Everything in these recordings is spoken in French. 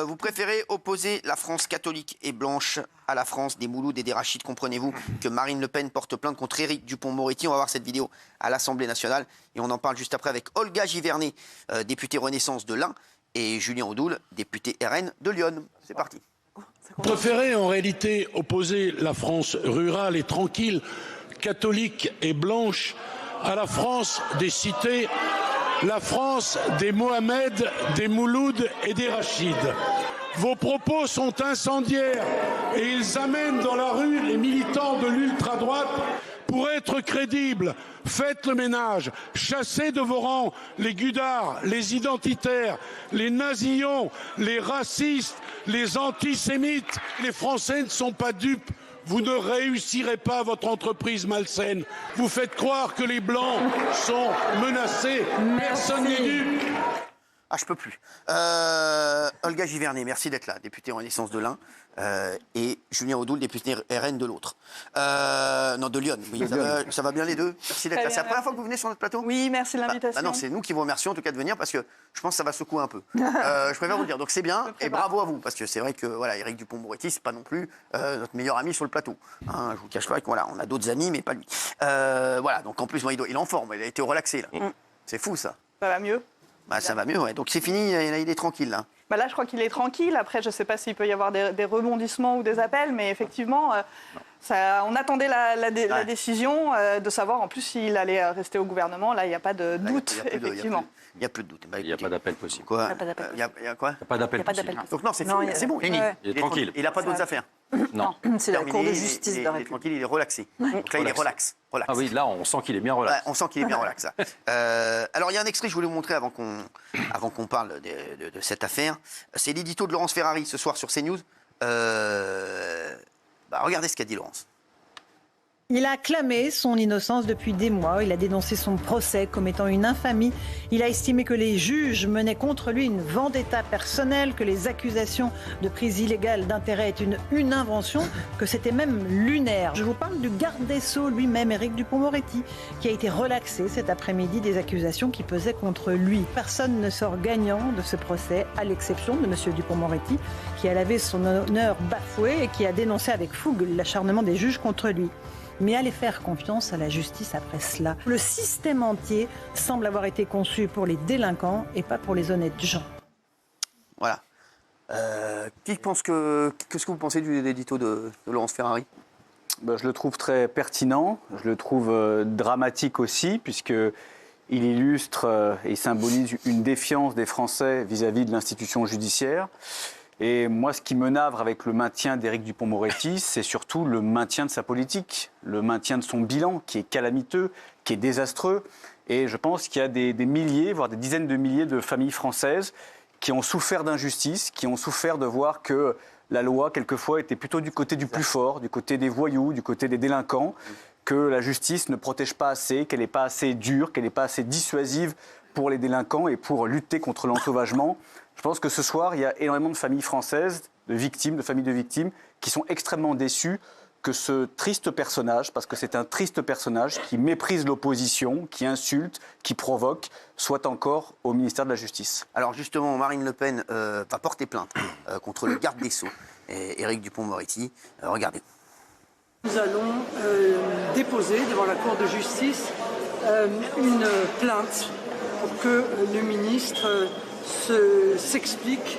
Vous préférez opposer la France catholique et blanche à la France des Moulouds et des Rachides. Comprenez-vous que Marine Le Pen porte plainte contre Éric Dupond-Moretti? On va voir cette vidéo à l'Assemblée nationale et on en parle juste après avec Olga Givernet, députée Renaissance de l'Ain, et Julien Audoul, député RN de Lyon. C'est parti. Vous préférez en réalité opposer la France rurale et tranquille, catholique et blanche, à la France des cités, la France des Mohamed, des Moulouds et des Rachides. Vos propos sont incendiaires et ils amènent dans la rue les militants de l'ultra-droite. Pour être crédible, faites le ménage, chassez de vos rangs les gudards, les identitaires, les nazillons, les racistes, les antisémites. Les Français ne sont pas dupes. Vous ne réussirez pas votre entreprise malsaine. Vous faites croire que les Blancs sont menacés. Personne n'est dupe. Ah, je peux plus. Olga Givernet, merci d'être là, députée Renaissance de l'Ain, et Julien Audoul, député RN de l'autre. Non, de Lyon. Oui, ça va bien les deux. Merci d'être là. C'est la première fois que vous venez sur notre plateau? Oui, merci de l'invitation. Non, c'est nous qui vous remercions en tout cas de venir parce que je pense que ça va secouer un peu. Je préfère vous le dire. Donc c'est bien et bravo à vous parce que c'est vrai que voilà, Éric Dupond-Moretti, c'est pas non plus notre meilleur ami sur le plateau. Hein, je vous cache pas qu'on on a d'autres amis, mais pas lui. Voilà, donc en plus, il est en forme, il a été relaxé là. C'est fou ça. Ça va mieux? Bah, ça va mieux, ouais. Donc c'est fini, il est tranquille là. Bah là, je crois qu'il est tranquille. Après, je ne sais pas s'il peut y avoir des rebondissements ou des appels, mais effectivement, on attendait la décision de savoir en plus s'il allait rester au gouvernement. Là, il n'y a pas de doute, effectivement. Il n'y a plus de doute. Il n'y a pas d'appel possible. Quoi? Il n'y a pas d'appel. Il y a quoi? Il n'y a pas d'appel possible. Donc non, c'est fini, c'est bon. Fini. Il est tranquille. Il n'a pas d'autres affaires. Non. C'est la Cour de justice de la Il est République. tranquille, il est relaxé. Donc là, il est relax. Ah oui, là, on sent qu'il est bien relax. Ouais, on sent qu'il est bien relax. Alors, il y a un extrait que je voulais vous montrer avant qu'on parle de cette affaire. C'est l'édito de Laurence Ferrari ce soir sur CNews. Regardez ce qu'a dit Laurence. Il a clamé son innocence depuis des mois. Il a dénoncé son procès comme étant une infamie. Il a estimé que les juges menaient contre lui une vendetta personnelle, que les accusations de prise illégale d'intérêt étaient une invention, que c'était même lunaire. Je vous parle du garde des Sceaux lui-même, Éric Dupond-Moretti, qui a été relaxé cet après-midi des accusations qui pesaient contre lui. Personne ne sort gagnant de ce procès, à l'exception de M. Dupond-Moretti, qui a lavé son honneur bafoué et qui a dénoncé avec fougue l'acharnement des juges contre lui. Mais allez faire confiance à la justice après cela. Le système entier semble avoir été conçu pour les délinquants et pas pour les honnêtes gens. Voilà. Qu'est-ce que vous pensez du édito de Laurence Ferrari? Je le trouve très pertinent, je le trouve dramatique aussi, puisqu'il illustre et symbolise une défiance des Français vis-à-vis de l'institution judiciaire. Et moi, ce qui me navre avec le maintien d'Éric Dupond-Moretti, c'est surtout le maintien de sa politique, le maintien de son bilan qui est calamiteux, qui est désastreux. Et je pense qu'il y a des milliers, voire des dizaines de milliers de familles françaises qui ont souffert d'injustice, qui ont souffert de voir que la loi, quelquefois, était plutôt du côté du plus fort, du côté des voyous, du côté des délinquants, que la justice ne protège pas assez, qu'elle n'est pas assez dure, qu'elle n'est pas assez dissuasive pour les délinquants et pour lutter contre l'ensauvagement. Je pense que ce soir, il y a énormément de familles françaises, de victimes, de familles de victimes, qui sont extrêmement déçues que ce triste personnage, parce que c'est un triste personnage qui méprise l'opposition, qui insulte, qui provoque, soit encore au ministère de la Justice. Alors justement, Marine Le Pen va porter plainte contre le garde des Sceaux, Éric Dupond-Moretti. Regardez. Nous allons déposer devant la Cour de justice une plainte pour que le ministre s'explique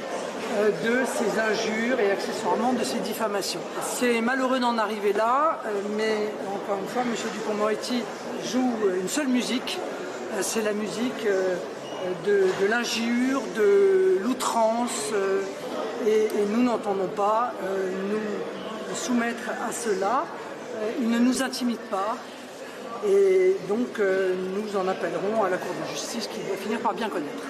de ces injures et accessoirement de ces diffamations. C'est malheureux d'en arriver là, mais encore une fois, M. Dupond-Moretti joue une seule musique, c'est la musique de l'injure, de l'outrance, et nous n'entendons pas nous soumettre à cela. Il ne nous intimide pas, et donc nous en appellerons à la Cour de justice qui doit finir par bien connaître.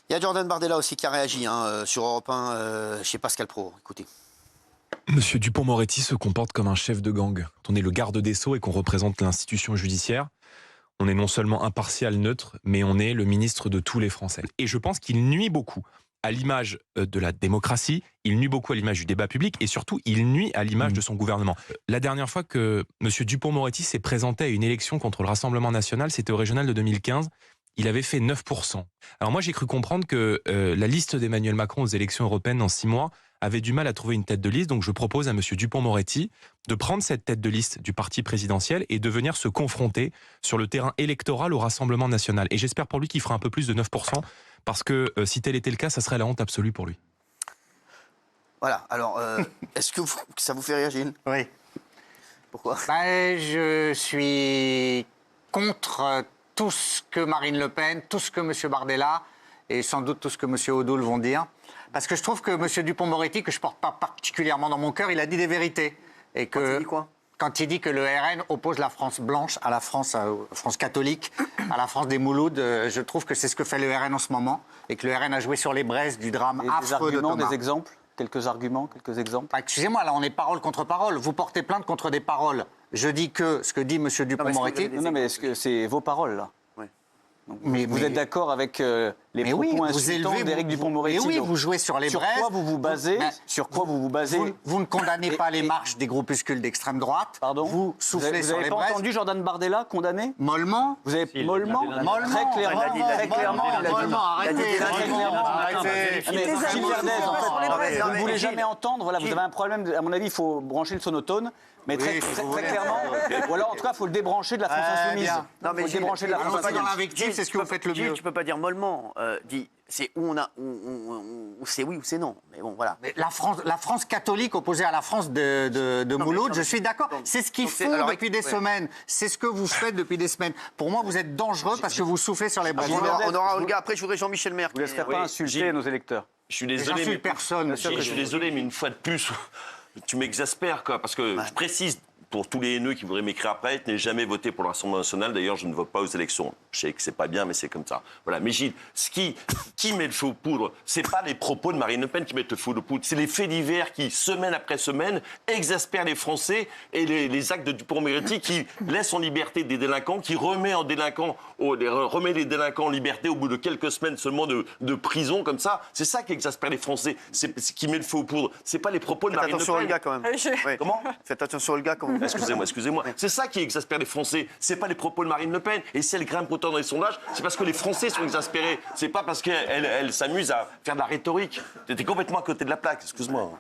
Il y a Jordan Bardella aussi qui a réagi sur Europe 1 chez Pascal Praud. Écoutez. Monsieur Dupond-Moretti se comporte comme un chef de gang. Quand on est le garde des Sceaux et qu'on représente l'institution judiciaire, on est non seulement impartial, neutre, mais on est le ministre de tous les Français. Et je pense qu'il nuit beaucoup à l'image de la démocratie, il nuit beaucoup à l'image du débat public et surtout, il nuit à l'image de son gouvernement. La dernière fois que monsieur Dupond-Moretti s'est présenté à une élection contre le Rassemblement national, c'était au régional de 2015. il avait fait 9%. Alors moi, j'ai cru comprendre que la liste d'Emmanuel Macron aux élections européennes dans 6 mois avait du mal à trouver une tête de liste. Donc je propose à M. Dupond-Moretti de prendre cette tête de liste du parti présidentiel et de venir se confronter sur le terrain électoral au Rassemblement national. Et j'espère pour lui qu'il fera un peu plus de 9%, parce que si tel était le cas, ça serait la honte absolue pour lui. Voilà, alors, est-ce que ça vous fait rire, Gilles? Oui. Pourquoi? Je suis contre tout ce que Marine Le Pen, tout ce que M. Bardella et sans doute tout ce que M. Odoul vont dire. Parce que je trouve que M. Dupond-Moretti, que je ne porte pas particulièrement dans mon cœur, il a dit des vérités. Et que, quand il dit quoi? Quand il dit que le RN oppose la France blanche à la France catholique, à la France des Moulouds, je trouve que c'est ce que fait le RN en ce moment. Et que le RN a joué sur les braises du drame affreux de Thomas. Des exemples? Quelques arguments, quelques exemples? Excusez-moi, là on est parole contre parole. Vous portez plainte contre des paroles. Je dis que ce que dit M. Dupond-Moretti... Non, mais est-ce que c'est vos paroles, là? Donc, vous êtes d'accord avec les propos insultants d'Éric Dupond-Moretti? Mais oui, vous jouez sur les braises. Sur quoi vous vous basez? Vous ne condamnez pas les marches des groupuscules d'extrême droite. Pardon? Vous soufflez sur les braises. Vous n'avez pas entendu Jordan Bardella condamné? Mollement. Vous avez mollement? Très clairement. Vous ne voulez jamais entendre. Voilà, vous avez un problème. À mon avis, il faut brancher le sonotone. Mais très clairement, ou alors en tout cas, il faut le débrancher de la France Insoumise. Non, mais débrancher de la France Insoumise. Dans l'invective, c'est ce que vous faites le mieux. Tu peux pas dire mollement. C'est où c'est oui ou c'est non. Mais bon, voilà. Mais la France catholique opposée à la France de Mouloud, je suis d'accord. C'est ce qu'ils font depuis des semaines. C'est ce que vous faites depuis des semaines. Pour moi, vous êtes dangereux parce que vous soufflez sur les braises. On aura Olga. Après, je voudrais Jean-Michel Mercure. Vous ne laisserez pas insulter nos électeurs. Je suis désolé. J'insulte personne. Je suis désolé, mais une fois de plus, tu m'exaspères, quoi. Parce que je précise, pour tous les haineux qui voudraient m'écrire après, je n'ai jamais voté pour le Rassemblement national. D'ailleurs, je ne vote pas aux élections. Je sais que c'est pas bien, mais c'est comme ça. Voilà. Mais Gilles, qui met le feu aux poudres, c'est pas les propos de Marine Le Pen qui mettent le feu aux poudres. C'est les faits divers qui, semaine après semaine, exaspèrent les Français et les actes de Dupond-Moretti qui laissent en liberté des délinquants, qui remet les délinquants en liberté au bout de quelques semaines seulement de prison comme ça. C'est ça qui exaspère les Français. C'est qui met le feu aux poudres. C'est pas les propos de Marine Le Pen. Faites attention, Olga, quand même. Oui. Comment? Faites attention, Olga, quand même. Excusez-moi. C'est ça qui exaspère les Français. C'est pas les propos de Marine Le Pen. Et si elle grimpe autant dans les sondages, c'est parce que les Français sont exaspérés. C'est pas parce qu'elle s'amuse à faire de la rhétorique. T'étais complètement à côté de la plaque, excuse-moi.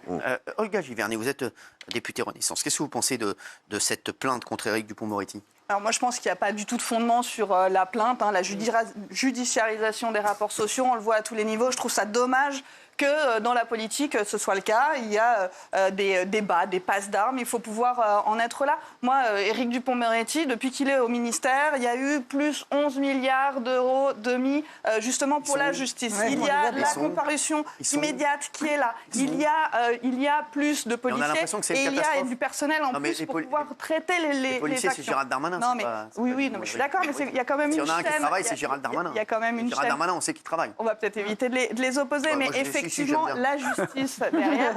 Olga Giverny, vous êtes députée Renaissance. Qu'est-ce que vous pensez de cette plainte contre Éric Dupond-Moretti? Alors moi, je pense qu'il n'y a pas du tout de fondement sur la plainte, la judiciarisation des rapports sociaux. On le voit à tous les niveaux. Je trouve ça dommage que dans la politique, ce soit le cas. Il y a des débats, des passes d'armes. Il faut pouvoir en être là. Moi, Éric Dupond-Moretti, depuis qu'il est au ministère, il y a eu plus 11 milliards d'euros de mis justement pour la justice. Il y a la comparution immédiate qui est là. Il y a plus de policiers et il y a du personnel en plus pour pouvoir traiter les policiers, c'est Gérald Darmanin. Non, mais, oui, non, mais je suis d'accord, mais il y a quand même une chaîne. Il y en a un qui travaille, c'est Gérald Darmanin. Il y a quand même une Gérald Darmanin, on sait qu'il travaille. On va peut-être éviter de les opposer, mais effectivement, la justice derrière.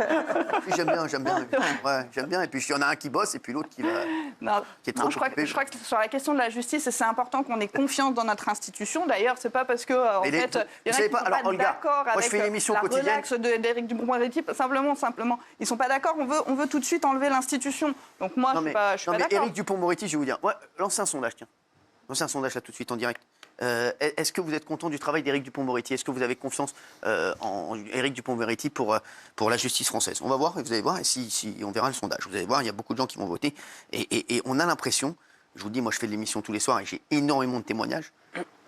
J'aime bien. Ouais, j'aime bien. Et puis il y en a un qui bosse et puis l'autre qui est trop occupé. Je crois que sur la question de la justice, c'est important qu'on ait confiance dans notre institution. D'ailleurs, c'est pas parce que il y en a qui sont pas d'accord avec la relaxe d'Éric Dupond-Moretti. Simplement, ils sont pas d'accord. On veut tout de suite enlever l'institution. Donc moi, je suis pas d'accord. Éric Dupond-Moretti, je vais vous dire. Ouais, lancez un sondage, tiens. Lancez un sondage là tout de suite en direct. Est-ce que vous êtes content du travail d'Éric Dupond-Moretti? Est-ce que vous avez confiance en Éric Dupond-Moretti pour la justice française? On va voir, et vous allez voir, et si on verra le sondage. Vous allez voir, il y a beaucoup de gens qui vont voter. Et on a l'impression, je vous dis, moi je fais de l'émission tous les soirs et j'ai énormément de témoignages,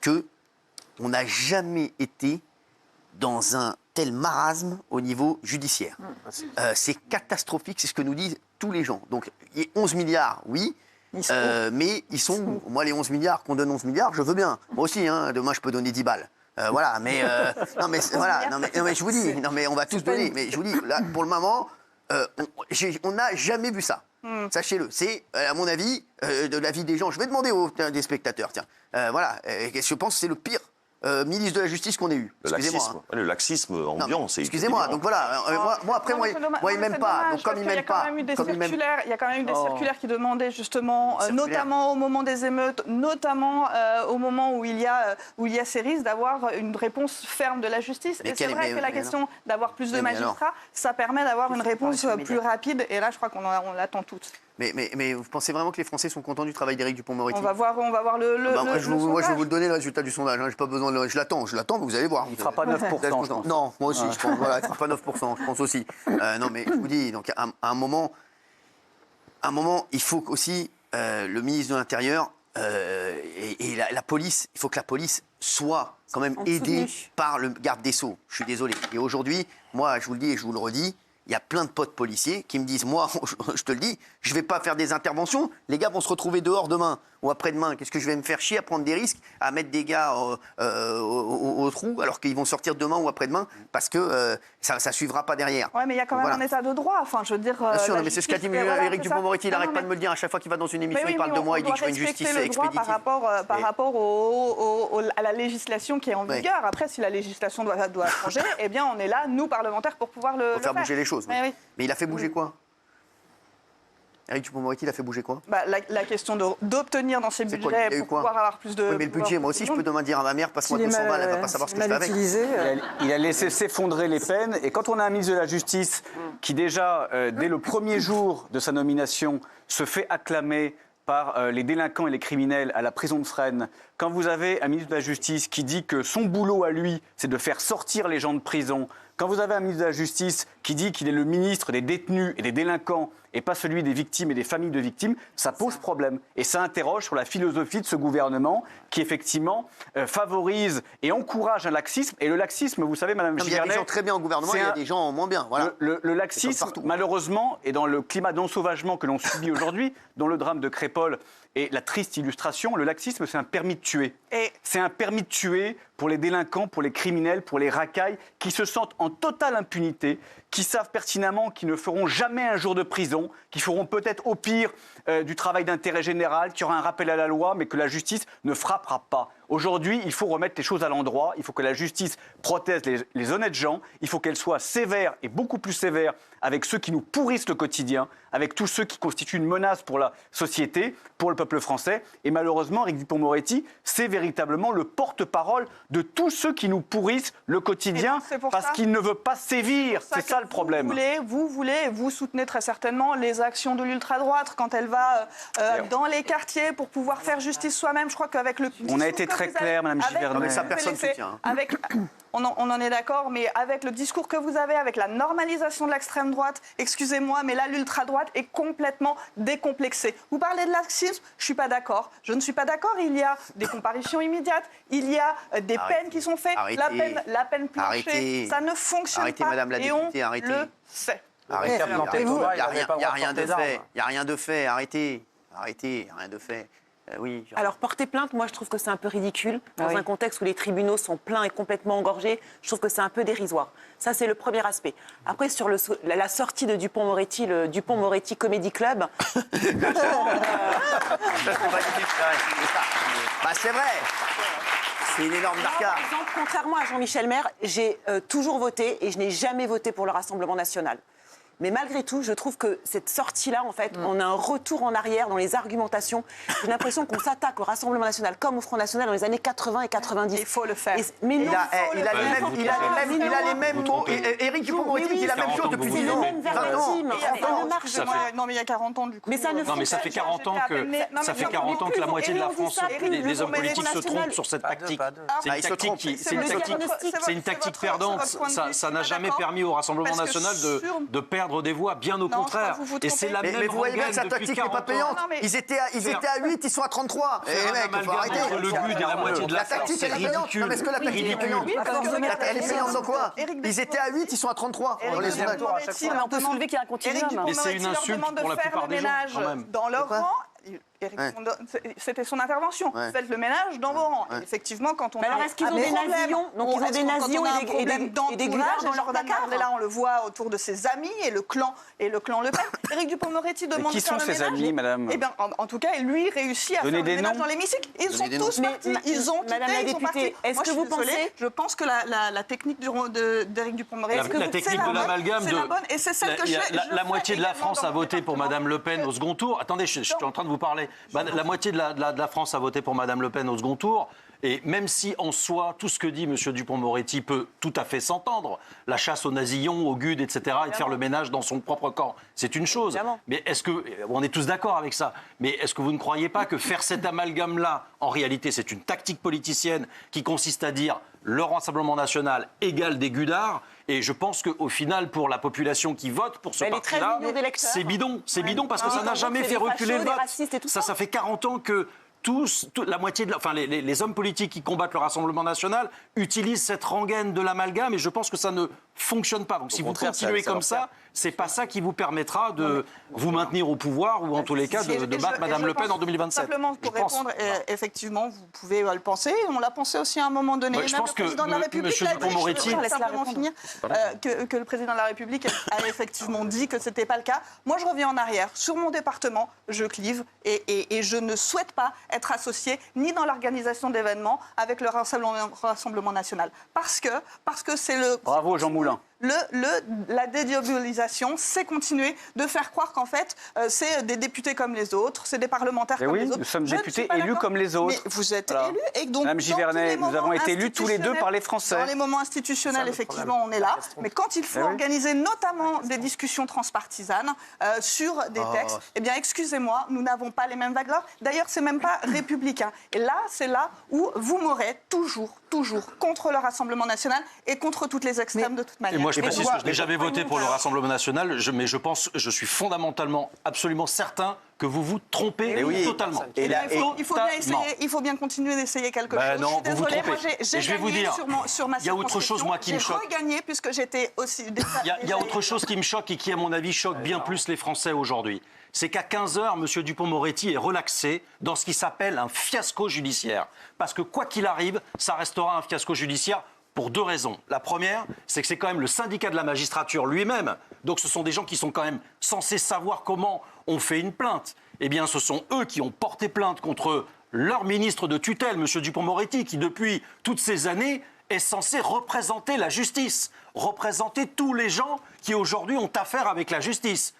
qu'on n'a jamais été dans un tel marasme au niveau judiciaire. C'est catastrophique, c'est ce que nous disent tous les gens. Donc, il y a 11 milliards, oui. Mais ils sont... Moi, les 11 milliards, qu'on donne 11 milliards, je veux bien. Moi aussi, demain, je peux donner 10 balles. Voilà, mais... non, mais je vous dis, on va tous donner. Mais je vous dis, là, pour le moment, on n'a jamais vu ça. Sachez-le. C'est, à mon avis, de l'avis des gens. Je vais demander des spectateurs, tiens. Voilà, je pense que c'est le pire ministre de la Justice qu'on ait eu. Excusez-moi. Le laxisme ambiant, c'est... Excusez-moi, donc voilà. Moi, il m'aime pas. Donc comme il m'aime pas... Il y a quand même eu des circulaires qui demandaient justement, notamment au moment des émeutes, notamment au moment où il y a ces risques, d'avoir une réponse ferme de la justice. Et c'est vrai que la question d'avoir plus de magistrats, ça permet d'avoir une réponse plus rapide. Et là, je crois qu'on l'attend toutes. Mais vous pensez vraiment que les Français sont contents du travail d'Éric Dupond-Moretti? On va voir le moi, je vais sondage. vous le donner, le résultat du sondage. J'ai pas besoin je l'attends, mais vous allez voir. Il ne fera pas 9%, je pense. Non, moi aussi, je pense. Voilà, il ne fera pas 9%, je pense aussi. Non, mais je vous dis, donc, à un moment, il faut aussi le ministre de l'Intérieur et la police, il faut que la police soit quand même aidée par le garde des Sceaux. Je suis désolé. Et aujourd'hui, moi, je vous le dis et je vous le redis, il y a plein de potes policiers qui me disent, moi, je te le dis, je ne vais pas faire des interventions. Les gars vont se retrouver dehors demain ou après-demain. Qu'est-ce que je vais me faire chier à prendre des risques, à mettre des gars au trou alors qu'ils vont sortir demain ou après-demain parce que ça ne suivra pas derrière. Oui, mais il y a quand même un état de droit. Enfin, je veux dire. Bien sûr, mais c'est ce qu'a dit Éric Dupond-Moretti. Il n'arrête pas de me le dire à chaque fois qu'il va dans une émission. Il parle de moi, il dit que je fais une justice expéditive. Par rapport à la législation qui est en vigueur. Après, si la législation doit changer, eh bien, on est là, nous, parlementaires, pour pouvoir le faire. Pour faire bouger les choses. Mais il a fait bouger quoi? Éric Dupond-Moretti, il a fait bouger quoi? La question d'obtenir dans ses budgets pour pouvoir avoir plus de... Oui, mais le budget, moi aussi, je peux demain dire à ma mère, passe-moi 200 balles, elle ne va pas savoir ce que je fais avec. Il a laissé s'effondrer les peines. Et quand on a un ministre de la Justice qui, déjà, dès le premier jour de sa nomination, se fait acclamer par les délinquants et les criminels à la prison de Fresnes, quand vous avez un ministre de la Justice qui dit que son boulot à lui, c'est de faire sortir les gens de prison, quand vous avez un ministre de la Justice qui dit qu'il est le ministre des détenus et des délinquants et pas celui des victimes et des familles de victimes, ça pose problème. Et ça interroge sur la philosophie de ce gouvernement qui, effectivement, favorise et encourage un laxisme. Et le laxisme, vous savez, Madame Givernet... Il y a des gens très bien au gouvernement, il y a des gens moins bien. Voilà. Le laxisme, malheureusement, et dans le climat d'ensauvagement que l'on subit aujourd'hui, dont le drame de Crépol est la triste illustration, le laxisme, c'est un permis de tuer. C'est un permis de tuer pour les délinquants, pour les criminels, pour les racailles, qui se sentent en totale impunité, qui savent pertinemment qu'ils ne feront jamais un jour de prison, qui feront peut-être au pire du travail d'intérêt général, qu'il y aura un rappel à la loi, mais que la justice ne frappera pas. Aujourd'hui, il faut remettre les choses à l'endroit, il faut que la justice protège les honnêtes gens, il faut qu'elle soit sévère et beaucoup plus sévère avec ceux qui nous pourrissent le quotidien, avec tous ceux qui constituent une menace pour la société, pour le peuple français. Et malheureusement, Éric Dupond-Moretti, c'est véritablement le porte-parole de tous ceux qui nous pourrissent le quotidien parce qu'il ne veut pas sévir. C'est ça le problème. Vous soutenez très certainement les actions de l'ultra-droite quand elle va dans les quartiers pour pouvoir faire justice soi-même. Je crois qu'avec le... On a été très clair, Mme Givernet. Mais ça, personne ne soutient. On en est d'accord, mais avec le discours que vous avez, avec la normalisation de l'extrême droite, excusez-moi, mais là, l'ultra-droite est complètement décomplexée. Vous parlez de laxisme, je ne suis pas d'accord. Je ne suis pas d'accord, il y a des comparutions immédiates, il y a des peines qui sont faites, la peine plancher, ça ne fonctionne pas, Madame la députée, et on le sait. Arrêtez, il n'y a rien de fait, il n'y a rien de fait, arrêtez, il n'y a rien de fait. Oui, alors, porter plainte, moi, je trouve que c'est un peu ridicule. Dans un contexte où les tribunaux sont pleins et complètement engorgés, je trouve que c'est un peu dérisoire. Ça, c'est le premier aspect. Après, sur la sortie de Dupond-Moretti, le Dupond-Moretti Comedy Club... C'est vrai. C'est une énorme barca. Contrairement à Jean-Michel Maire, j'ai toujours voté et je n'ai jamais voté pour le Rassemblement national. Mais malgré tout, je trouve que cette sortie-là, en fait, on a un retour en arrière dans les argumentations. J'ai l'impression qu'on s'attaque au Rassemblement national comme au Front national dans les années 80 et 90. Il faut le faire. Mais non, il a les mêmes mots. Éric Dupond-Moretti dit la même chose depuis 10 ans. Non, mais il y a 40 ans, du coup. Mais ça ne Non, mais ça fait 40 ans que la moitié de la France, les hommes politiques se trompent sur cette tactique. C'est une tactique perdante. Ça n'a jamais permis au Rassemblement national de perdre des voix, bien au contraire. Et c'est la même mais vous voyez bien que sa tactique n'est pas payante. Ils étaient à 8, ils sont à 33. Et mec, il faut arrêter. Le but et la moitié de la France, c'est ridicule. Est-ce que la tactique est payante? Elle est payante dans quoi? Ils étaient à 8, ils sont à 33. On peut soulever qu'il y a un continuum. Et c'est une insulte pour la plupart des gens, quand même. Dans leur rang. C'était son intervention. Faites le ménage dans vos rangs. Effectivement, quand on alors, est-ce qu'ils ont des nazillons? Donc, ils ont des nazillons et des gueulards dans leur placard. Là, on le voit autour de ses amis et le clan Le Pen. Éric Dupond-Moretti demande de faire le ménage. Qui sont ses amis, madame? Eh bien, en tout cas, lui réussit à faire le ménage dans l'hémicycle. Ils sont tous partis. Ils ont quitté, ils sont partis. Est-ce que vous pensez... Je pense que la technique d'Éric Dupond-Moretti... La technique de l'amalgame c'est la bonne et c'est celle que je fais. La moitié de la France a voté pour Madame Le Pen au second tour. Attendez, je suis en train de vous parler. La moitié de la France a voté pour Madame Le Pen au second tour. Et même si en soi, tout ce que dit M. Dupond-Moretti peut tout à fait s'entendre, la chasse aux nasillons, aux gudes, etc., et de faire le ménage dans son propre camp, c'est une chose. Mais est-ce que, on est tous d'accord avec ça, mais est-ce que vous ne croyez pas que faire cet amalgame-là, en réalité, c'est une tactique politicienne qui consiste à dire le Rassemblement national égale des gudards? Et je pense qu'au final, pour la population qui vote pour ce parti-là, c'est bidon. C'est bidon parce que ça n'a jamais fait reculer le vote. Ça fait 40 ans que la moitié les hommes politiques qui combattent le Rassemblement national utilisent cette rengaine de l'amalgame et je pense que ça ne fonctionne pas. Donc si vous continuez comme ça, c'est pas ça qui vous permettra de vous maintenir au pouvoir ou en tous les cas de battre Mme Le Pen en 2027. Simplement pour répondre, effectivement, vous pouvez le penser. On l'a pensé aussi à un moment donné. Je pense que M. Dupond-Moretti, que le président de la République a effectivement dit que c'était pas le cas. Moi, je reviens en arrière. Sur mon département, je clive et je ne souhaite pas être associé ni dans l'organisation d'événements avec le Rassemblement national. Parce que c'est le... Bravo Jean Moulin. La dédiabolisation, c'est continuer de faire croire qu'en fait, c'est des députés comme les autres, c'est des parlementaires comme les autres. Nous sommes députés élus comme les autres. Mais vous êtes élus. Et donc, Mme Givernet, nous avons été élus tous les deux par les Français. Dans les moments institutionnels, effectivement, on est là. Mais quand il faut organiser notamment des discussions transpartisanes sur des textes, eh bien, excusez-moi, nous n'avons pas les mêmes valeurs. D'ailleurs, c'est même pas républicain. Et là, c'est là où vous m'aurez toujours contre le Rassemblement national et contre toutes les extrêmes de toute manière. Et moi, je précise que je n'ai jamais voté pour le Rassemblement national, mais je suis fondamentalement, absolument certain que vous vous trompez totalement. Il faut bien continuer d'essayer quelque chose. Non, je suis désolée, moi je vais vous dire, sur ma il y a autre chose moi qui me choque. J'ai regagné puisque j'étais aussi... Il y a autre chose qui me choque et qui, à mon avis, choque bien plus les Français aujourd'hui. C'est qu'à 15h, M. Dupond-Moretti est relaxé dans ce qui s'appelle un fiasco judiciaire. Parce que quoi qu'il arrive, ça restera un fiasco judiciaire pour deux raisons. La première, c'est que c'est quand même le syndicat de la magistrature lui-même. Donc ce sont des gens qui sont quand même censés savoir comment on fait une plainte. Eh bien, ce sont eux qui ont porté plainte contre leur ministre de tutelle, M. Dupond-Moretti, qui depuis toutes ces années est censé représenter la justice, représenter tous les gens qui aujourd'hui ont affaire avec la justice.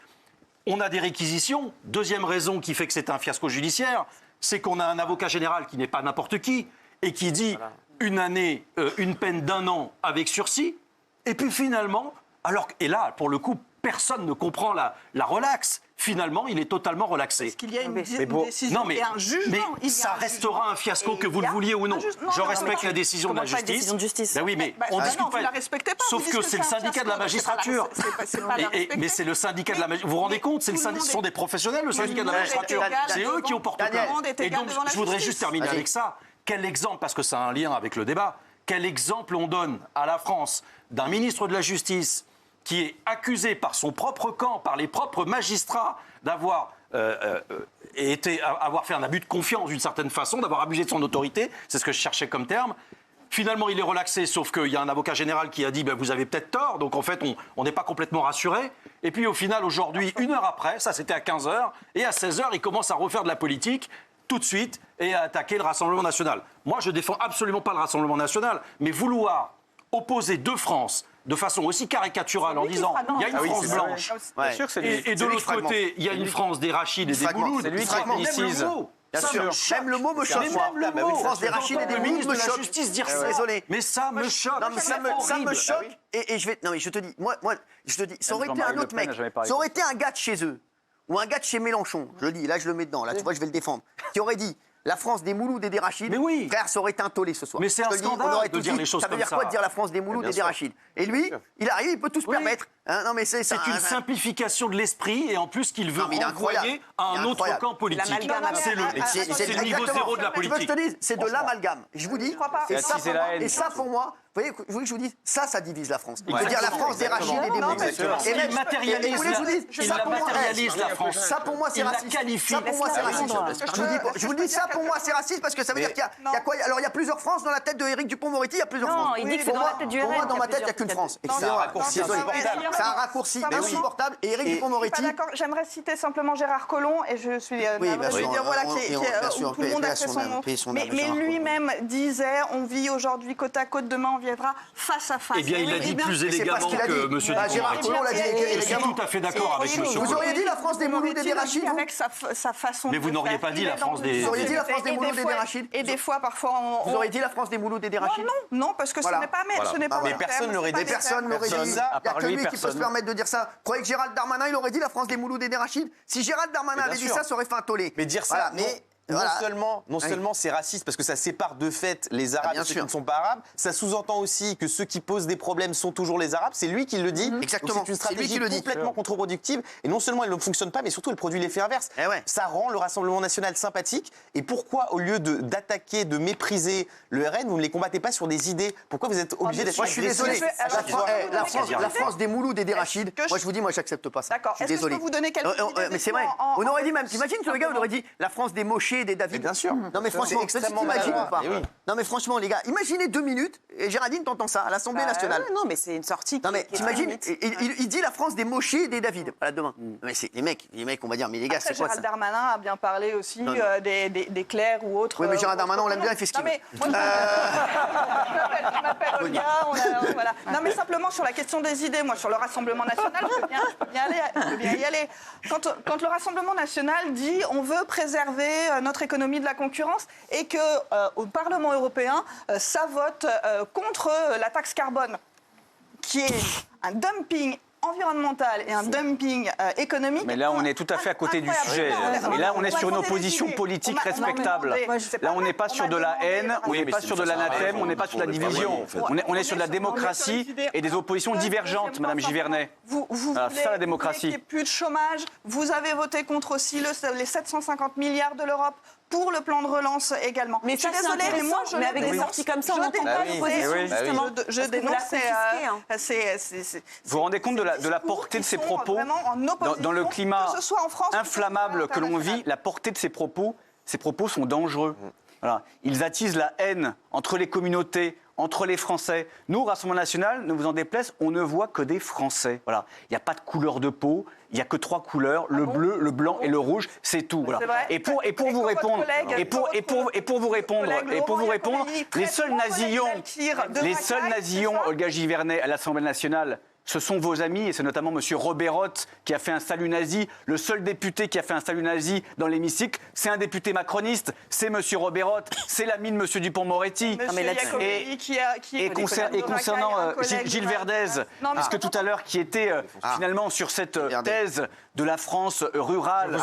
On a des réquisitions. Deuxième raison qui fait que c'est un fiasco judiciaire, c'est qu'on a un avocat général qui n'est pas n'importe qui et qui dit une peine d'1 an avec sursis. Et puis finalement, et là, pour le coup, personne ne comprend la relaxe. Finalement, il est totalement relaxé. Est-ce qu'il y a une décision et un jugement? Mais ça restera un fiasco que vous le vouliez ou non. Je respecte la décision de la justice. Ben oui, mais on discute pas. Vous la respectez pas. Sauf que c'est le syndicat de la magistrature. Mais c'est le syndicat de la magistrature. Vous vous rendez compte, ce sont des professionnels, le syndicat de la magistrature. C'est eux qui ont porté plainte. Et donc, je voudrais juste terminer avec ça. Quel exemple, parce que ça a un lien avec le débat, quel exemple on donne à la France d'un ministre de la Justice qui est accusé par son propre camp, par les propres magistrats, d'avoir fait un abus de confiance d'une certaine façon, d'avoir abusé de son autorité, c'est ce que je cherchais comme terme. Finalement, il est relaxé, sauf qu'il y a un avocat général qui a dit vous avez peut-être tort, donc en fait, on n'est pas complètement rassuré. Et puis au final, aujourd'hui, 1 heure après, ça c'était à 15h, et à 16h, il commence à refaire de la politique tout de suite et à attaquer le Rassemblement national. Moi, je défends absolument pas le Rassemblement national, mais vouloir opposer deux France de façon aussi caricaturale en disant il y a une France blanche et de l'autre côté il y a une France des Rachides et des Moulouds, c'est lui qui féminicise. Bien sûr, même le mot me choque. Une France des Rachides et des Moulouds me choque. Désolé. Mais ça me choque. Non, mais ça me choque. Et je vais. Non, mais je te dis, moi, je te dis, ça aurait été un autre mec. Ça aurait été un gars de chez eux ou un gars de chez Mélenchon. Je le dis, là, je le mets dedans. Là, tu vois, je vais le défendre. Qui aurait dit. La France des Moulouds et des Rachides, mais oui. Frère, ça aurait été un tollé ce soir. Mais c'est un scandale de dire les choses comme ça. Ça veut dire quoi de dire la France des Moulouds et des Rachides? Et lui, il arrive, il peut tout se permettre. Hein, non, mais c'est une simplification de l'esprit et en plus qu'il veut renvoyer à un autre camp politique. C'est le niveau zéro de la politique. Tu veux que je te dise, c'est de l'amalgame. Je vous dis, et ça pour moi, vous voyez que je vous dis, ça divise la France. Il veut dire la France des Rachides et des Moulouds. Il matérialise la France. Ça pour moi, c'est raciste. Ça pour moi, c'est raciste. Je vous dis, ça pour moi, c'est raciste parce que ça veut dire qu'il y a quoi? Alors il y a plusieurs France dans la tête de Éric Dupond-Moretti, il y a plusieurs France. Non, il dit que c'est dans la tête du RN. Pour moi, dans ma tête, il n'y a qu'une France. C'est un raccourci insupportable. Et Éric Dupond-Moretti. J'aimerais citer simplement Gérard Collomb et je suis tout le monde a fait son nom. Mais lui-même disait on vit aujourd'hui côte à côte, demain on viendra face à face. Eh bien, il l'a dit plus élégamment qu'il a que dit. M. Gérard Dupond-Moretti. Collomb l'a dit Je suis élégamment. tout à fait d'accord avec M. Vous Collomb. auriez dit la France des Mouloud et des Rachides, vous avec sa façon. Mais vous de n'auriez faire. pas dit Il la est dans France le des- Vous auriez dit la France des Et Mouloud et des fois- Rachides. Et des fois, parfois, Vous auriez dit la France des Mouloud et des Rachides. Non, parce que Voilà. ce n'est pas Voilà. ce n'est pas Ah ouais. mes Mais termes, l'aurait c'est pas dit. mes Personne termes. l'aurait dit. Personne, Il n'y à a part que lui, lui qui peut personne. se permettre de dire ça. Vous croyez que Gérald Darmanin, il aurait dit la France des Mouloud et des Rachides? Si Gérald Darmanin avait dit ça, ça aurait fait un tollé. Mais dire ça, Voilà, mais voilà. non seulement c'est raciste parce que ça sépare de fait les Arabes bien et ceux sûr. qui ne sont pas Arabes, ça sous-entend aussi que ceux qui posent des problèmes sont toujours les Arabes. C'est lui qui le dit. Donc Exactement. c'est une C'est lui stratégie qui le dit. complètement contre-productive. Et non seulement elle ne fonctionne pas, mais surtout elle produit l'effet inverse. Eh ouais. Ça rend le Rassemblement national sympathique. Et pourquoi, au lieu d'attaquer, de mépriser le RN, vous ne les combattez pas sur des idées? Pourquoi vous êtes obligé d'être Moi, je suis agressif désolé. à chaque fois La France des Mouloud et des Rachides. que je- Moi, je vous dis, moi, j'accepte pas ça. D'accord. Je suis Est-ce que je désolé. peux vous donner quelques idées Mais c'est vrai. On aurait dit même, t'imagines ce gars, on aurait dit la France des Mochés et des David. Bien sûr. Non, mais franchement, C'est extrêmement t'imagines maladroit. ou pas Eh oui. Non, mais franchement, les gars, imaginez 2 minutes et Géraldine, t'entends ça à l'Assemblée nationale. Non, mais c'est une sortie. Non mais qui est t'imagines, limite. il dit la France des Mochés et des David. Voilà, demain. Mais c'est les mecs, on va dire, mais les gars, Après, c'est quoi ça? Gérald Darmanin a bien parlé aussi Non. des clercs ou autres. Oui, mais Gérald Darmanin, on l'aime bien, il fait ce qu'il Non, mais moi, je m'appelle Olga. Voilà. Non, mais simplement sur la question des idées, moi, sur le Rassemblement national, je peux bien y aller. Quand le Rassemblement national dit on veut préserver notre économie de la concurrence et que au Parlement européen, ça vote contre la taxe carbone, qui est un dumping environnemental et un dumping économique. Mais là, on est tout à fait à côté du incroyable. sujet. Et là, on est sur une opposition politique respectable. Là, on n'est pas sur de la haine, on n'est pas sur de l'anathème, on n'est pas sur de la division. On est sur de la démocratie et des oppositions divergentes, Madame Givernet. Vous Voilà, c'est ça la voulez démocratie. qu'il n'y ait plus de chômage. Vous avez voté contre aussi les 750 milliards de l'Europe pour le plan de relance également. Mais je suis ça, c'est désolée, mais moi, intéressant, mais avec des sorties comme ça, on n'entend pas l'opposition, justement. Je Parce que vous dénonce. la confisquez, hein. Vous vous rendez compte de la portée de ces propos dans le climat que ce soit en France, inflammable que l'on vit, la portée de ces propos sont dangereux. Voilà. Ils attisent la haine entre les communautés, entre les Français. Nous, au Rassemblement national, ne vous en déplaise, on ne voit que des Français. Voilà. Il n'y a pas de couleur de peau, il n'y a que 3 couleurs, le bleu, le blanc et le rouge, c'est tout. Voilà. vrai. Et pour vous répondre, les seuls nasillons, Olga Givernet, à l'Assemblée nationale, ce sont vos amis, et c'est notamment M. Robert-Roth qui a fait un salut nazi. Le seul député qui a fait un salut nazi dans l'hémicycle, c'est un député macroniste, c'est M. Robert-Roth, c'est l'ami de M. Dupond-Moretti. Et concernant Gilles Verdez, parce que tout à l'heure, qui était finalement sur cette thèse de la France rurale,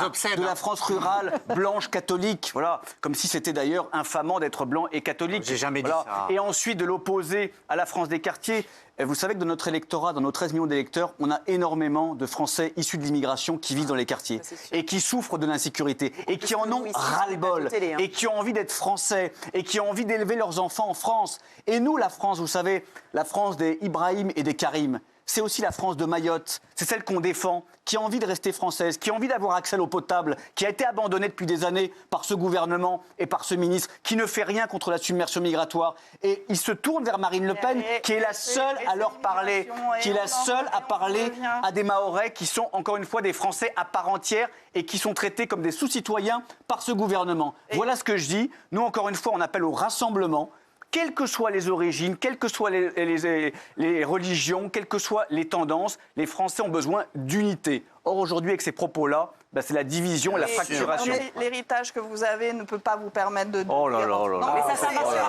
blanche, catholique, voilà, comme si c'était d'ailleurs infamant d'être blanc et catholique. J'ai jamais dit ça. Et ensuite de l'opposer à la France des quartiers. Vous savez que dans notre électorat, dans nos 13 millions d'électeurs, on a énormément de Français issus de l'immigration qui vivent dans les quartiers et qui souffrent de l'insécurité et qui en ont ras-le-bol et qui ont envie d'être Français et qui ont envie d'élever leurs enfants en France. Et nous, la France, vous savez, la France des Ibrahim et des Karim, c'est aussi la France de Mayotte. C'est celle qu'on défend, qui a envie de rester française, qui a envie d'avoir accès à l'eau potable, qui a été abandonnée depuis des années par ce gouvernement et par ce ministre, qui ne fait rien contre la submersion migratoire. Et il se tourne vers Marine Le Pen, qui est la seule à leur parler, qui est la seule à parler à des Mahorais qui sont, encore une fois, des Français à part entière et qui sont traités comme des sous-citoyens par ce gouvernement. Voilà ce que je dis. Nous, encore une fois, on appelle au rassemblement. Quelles que soient les origines, quelles que soient les religions, quelles que soient les tendances, les Français ont besoin d'unité. Or, aujourd'hui, avec ces propos-là, c'est la division et la fracturation. L'héritage que vous avez ne peut pas vous permettre de... Oh là là là Non, là. mais ça marche pas.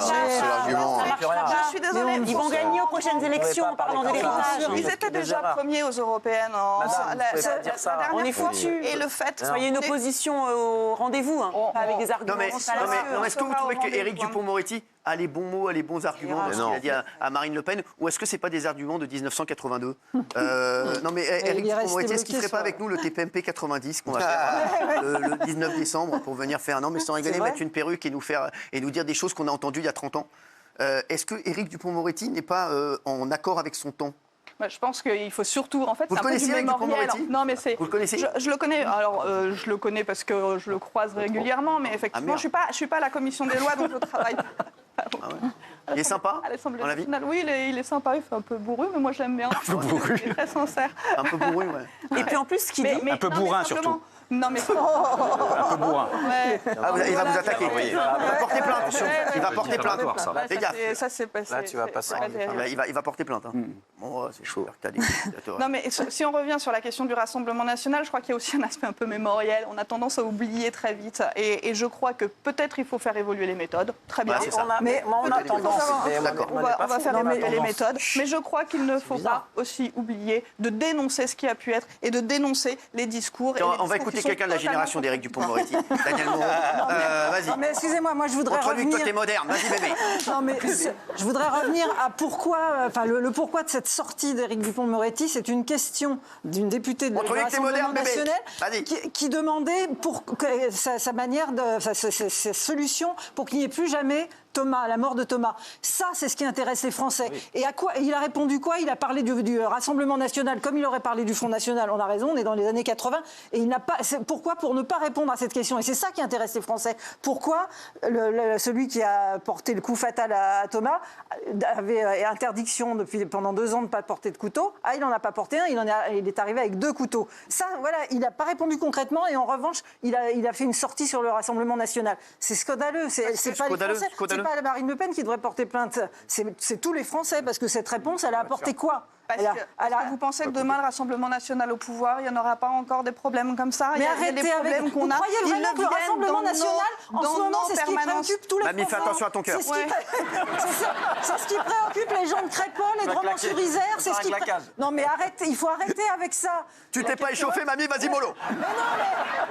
Je suis désolée. Ils vont gagner aux prochaines élections en parlant de l'héritage. Ils étaient déjà premiers aux européennes. On est foutus. Et le fait... Soyez une opposition au rendez-vous, pas avec des arguments. Non, mais est-ce que vous trouvez qu'Éric Dupond-Moretti a les bons mots, a les bons arguments dans ce qu'il a dit à Marine Le Pen, ou est-ce que c'est pas des arguments de 1982 Non mais Éric Dupond-Moretti, est-ce qu'il ne ferait pas avec nous le TPMP 90 qu'on va faire le 19 décembre pour venir faire, non mais sans rigoler, mettre une perruque et nous dire des choses qu'on a entendues il y a 30 ans? Est-ce que Éric Dupond-Moretti n'est pas en accord avec son temps? Je pense qu'il faut surtout, en fait, vous c'est un peu du mémoriel. Non, mais c'est. Vous le connaissez? Je le connais. Alors, je le connais parce que je le croise régulièrement, mais effectivement, je suis pas à la commission des lois, donc je travaille. Il est sympa à l'Assemblée dans la vie? nationale. Oui, il est sympa. Il fait un peu bourru, mais moi je l'aime bien. Il est très sincère. Un peu bourru, ouais. Et puis en plus, ce qu'il dit, un peu bourrin surtout. Non, mais... Un peu bourrin. Ouais. Ah, il va vous attaquer. Oui. Il va porter plainte. Il va porter plainte. Ça. Bah, Fais gaffe. Ça, c'est passé. Là, tu vas passer. Il va porter plainte. Hein. Bon, c'est chaud. Non, mais si on revient sur la question du Rassemblement national, je crois qu'il y a aussi un aspect un peu mémoriel. On a tendance à oublier très vite. Et je crois que peut-être il faut faire évoluer les méthodes. Très bien. Ouais, c'est ça. Mais on a tendance. On va faire évoluer les méthodes. Mais je crois qu'il ne faut pas aussi oublier de dénoncer ce qui a pu être et de dénoncer les discours. On va écouter quelqu'un de la génération d'Éric Dupond-Moretti. Daniel Moreau. Vas-y. Non, mais excusez-moi, moi je voudrais Entre lui, toi, revenir... t'es moderne. Vas-y, bébé. Non, mais je voudrais revenir à pourquoi, enfin le pourquoi de cette sortie d'Éric Dupond-Moretti. C'est une question d'une députée de Entre lui, t'es Rassemblement moderne, bébé. national Vas-y. qui demandait sa manière de, sa solution pour qu'il n'y ait plus jamais Thomas, la mort de Thomas. Ça, c'est ce qui intéresse les Français. Oui. Et à quoi il a répondu quoi? Il a parlé du Rassemblement national comme il aurait parlé du Front national. On a raison, on est dans les années 80. Et il n'a pas. Pourquoi? Pour ne pas répondre à cette question. Et c'est ça qui intéresse les Français. Pourquoi celui qui a porté le coup fatal à Thomas avait interdiction pendant 2 ans de ne pas porter de couteau? Ah, il n'en a pas porté un, il est arrivé avec 2 couteaux. Ça, voilà, il n'a pas répondu concrètement. Et en revanche, il a fait une sortie sur le Rassemblement national. C'est scandaleux. C'est pas les Français. C'est pas Marine Le Pen qui devrait porter plainte, c'est tous les Français, parce que cette réponse, elle a apporté quoi? Parce que vous pensez que demain, le Rassemblement national au pouvoir, il n'y en aura pas encore des problèmes comme ça? Mais arrêtez des problèmes qu'on a. Vous croyez vraiment que le Rassemblement national, en ce moment, c'est ce qui préoccupe tous les Français? Mamie, fais attention à ton cœur. C'est ce qui préoccupe les gens de Crépol et de Romans-sur-Isère. C'est ce qui Non, mais arrête, il faut arrêter avec ça. Tu t'es pas échauffé, mamie, vas-y, mollo. Mais non,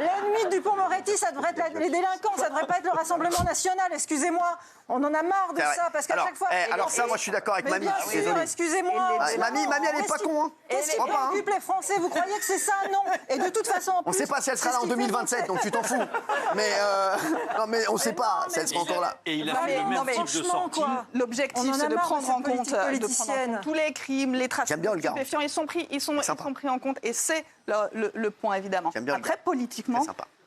mais l'ennemi de Dupond-Moretti, ça devrait être les délinquants, ça devrait pas être le Rassemblement national, excusez-moi. On en a marre de ça, parce qu'à chaque fois... Alors ça, moi, je suis d'accord avec mamie. Désolé. Excusez-moi. Mamie, elle est pas con, hein. Qu'est-ce qui préoccupe les Français? Vous croyez que c'est ça? Non. Et de toute façon, on ne sait pas si elle sera là en 2027, donc tu t'en fous. Mais non, mais on ne sait pas si elle sera encore là. Et il a fait le même type de sortie. L'objectif, c'est de prendre en compte tous les crimes, les trafics de stupéfiants. Ils sont pris en compte, et c'est le point, évidemment. Après, politiquement,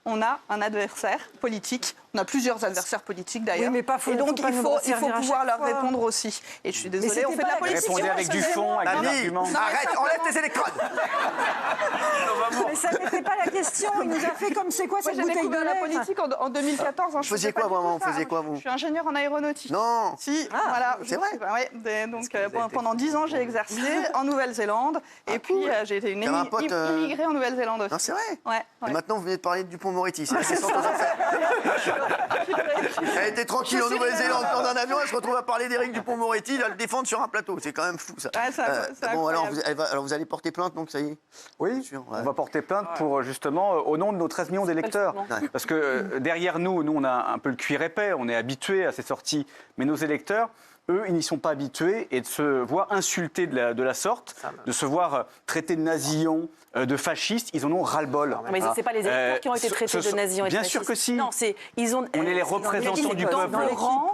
on a un adversaire politique. On a plusieurs adversaires politiques d'ailleurs. Oui, mais pas et donc il faut pouvoir leur répondre aussi. Et je suis désolée, on fait de la politique. Répondez avec du fond, avec des arguments. Arrête, enlève tes électrodes. Mais ça n'était pas la question. Il nous a fait comme c'est quoi cette bouteille de lait? La politique en 2014. Vous faisiez quoi, vraiment? Vous faisiez quoi, vous? Je suis ingénieure en aéronautique. Non. Si, voilà. C'est vrai. Donc pendant 10 ans, j'ai exercé en Nouvelle-Zélande. Et puis j'ai été une immigrée en Nouvelle-Zélande aussi. Non, c'est vrai. Ouais. Et maintenant, vous venez de parler de Dupond-Moretti. C'est assez sans affaire. Elle était tranquille en Nouvelle-Zélande dans un avion, elle se retrouve à parler d'Éric Dupond-Moretti, à le défendre sur un plateau. C'est quand même fou, ça. Bon, alors vous allez porter plainte, donc ça y est? Oui, on va porter plainte pour justement, au nom de nos 13 millions d'électeurs. Parce que derrière nous, on a un peu le cuir épais, on est habitués à ces sorties. Mais nos électeurs, eux, ils n'y sont pas habitués, et de se voir insultés de la sorte, de se voir traités de nazillons, de fascistes, ils en ont ras-le-bol. Mais ce n'est pas les électeurs qui ont été traités de nazillons et de fascistes. Bien sûr que si. Non, on est les représentants du peuple.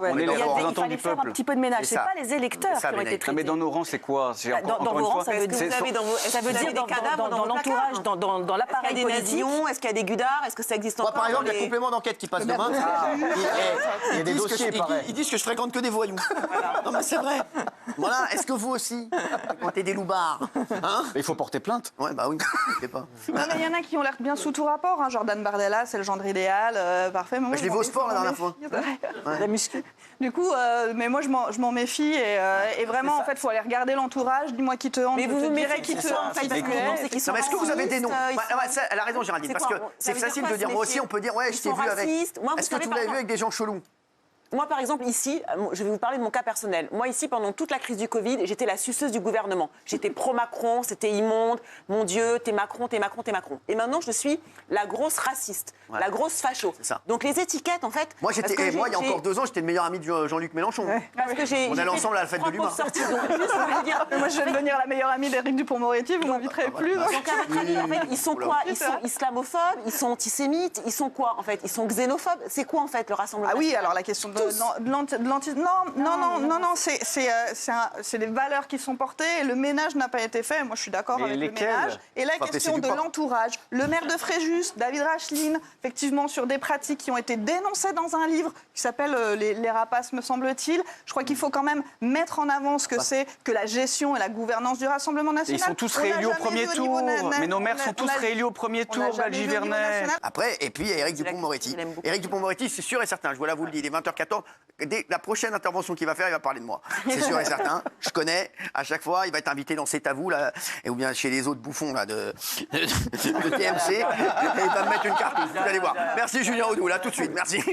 On est les représentants du peuple. Il fallait faire un petit peu de ménage. Ce n'est pas les électeurs qui ont été traités. Mais dans nos rangs, c'est quoi? Dans vos rangs, ça veut dire dans l'entourage, dans l'appareil politique. Est-ce qu'il y a des nazillons? Est-ce qu'il y a des gudards? Est-ce que ça existe encore? Par exemple, il y a complément d'enquête qui passe demain. Il y a des dossiers, pareil. Ils disent que je fréquente que des voyous. Non, mais c'est vrai. Voilà, est-ce que vous aussi, quand t'es des loupards, il faut porter plainte. Ouais, bah oui, je sais pas. Non, mais il y en a qui ont l'air bien sous tout rapport. Jordan Bardella, c'est le gendre idéal, parfait. Je l'ai vu au sport la dernière fois. La muscu. Du coup, mais moi je m'en méfie et vraiment en fait, il faut aller regarder l'entourage. Dis-moi qui te hante. Mais vous me direz qui te hante. Est-ce que vous avez des noms? Elle a raison, Géraldine, parce que c'est facile de dire. Moi aussi, on peut dire ouais, je t'ai vu avec. Est-ce que tu l'avais vu avec des gens chelous? Moi, par exemple, ici, je vais vous parler de mon cas personnel. Moi, ici, pendant toute la crise du Covid, j'étais la suceuse du gouvernement. J'étais pro-Macron, c'était immonde. Mon Dieu, t'es Macron, t'es Macron, t'es Macron. Et maintenant, je suis la grosse raciste, la grosse facho. Donc, les étiquettes, en fait... Moi, il y a encore 2 ans, j'étais le meilleur ami de Jean-Luc Mélenchon. Parce que on allait ensemble à la fête de l'humain. Moi, je vais devenir la meilleure amie d'Éric Dupond-Moretti, vous m'inviterez plus. Donc, à votre avis, en fait, ils sont quoi? Ils sont islamophobes, ils sont antisémites, ils sont quoi, en fait? Ils sont xénophobes. C'est quoi, en fait, le Rassemblement national? Ah oui, alors la question de Non, c'est des valeurs qui sont portées et le ménage n'a pas été fait. Moi, je suis d'accord avec le ménage. Et la question de l'entourage. Le maire de Fréjus, David Racheline, effectivement, sur des pratiques qui ont été dénoncées dans un livre qui s'appelle Les rapaces, me semble-t-il. Je crois qu'il faut quand même mettre en avant ce que c'est que la gestion et la gouvernance du Rassemblement national. Ils sont tous réélus au premier tour. Mais nos maires sont tous réélus au premier tour, Valgy Vernet. Après, et puis il y a Éric Dupond-Moretti. Éric Dupond-Moretti, c'est sûr et certain, je vous le dis, il est 20h14. Dès la prochaine intervention qu'il va faire, il va parler de moi. C'est sûr et certain. Je connais, à chaque fois, il va être invité dans C'est à vous, là, ou bien chez les autres bouffons là, de TMC. Et il va me mettre une carte, vous allez voir. Merci Julien Audoul, là tout de suite, merci.